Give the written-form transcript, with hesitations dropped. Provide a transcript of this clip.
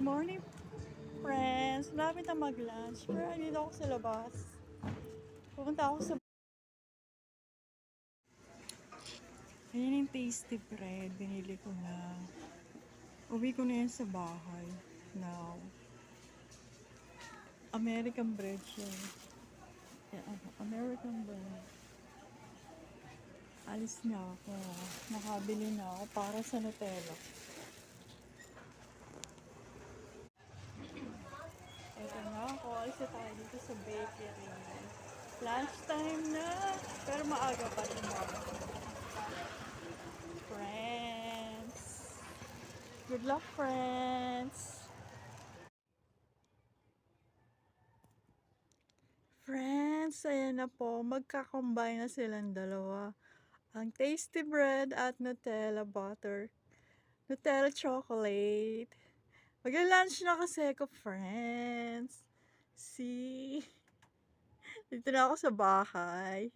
Morning, friends. Malapit na mag-lunch. Pero andito ako sa labas. Pupunta ako sa... Ayan yung tasty bread. Binili ko na. Uwi ko na yan sa bahay. Now. American bread siya. Yan, American bread. Alis na ako. Nakabili na ako para sa Nutella. Ito na ako. Alis na tayo dito sa bakery. Lunchtime na. Pero maaga pa rin ako. Friends. Good luck, friends. Friends, ayan na po. Magkakombine na silang dalawa. Ang tasty bread at Nutella butter. Nutella chocolate. Magla-lunch na kasi ako, friends. See? Dito na ako sa bahay.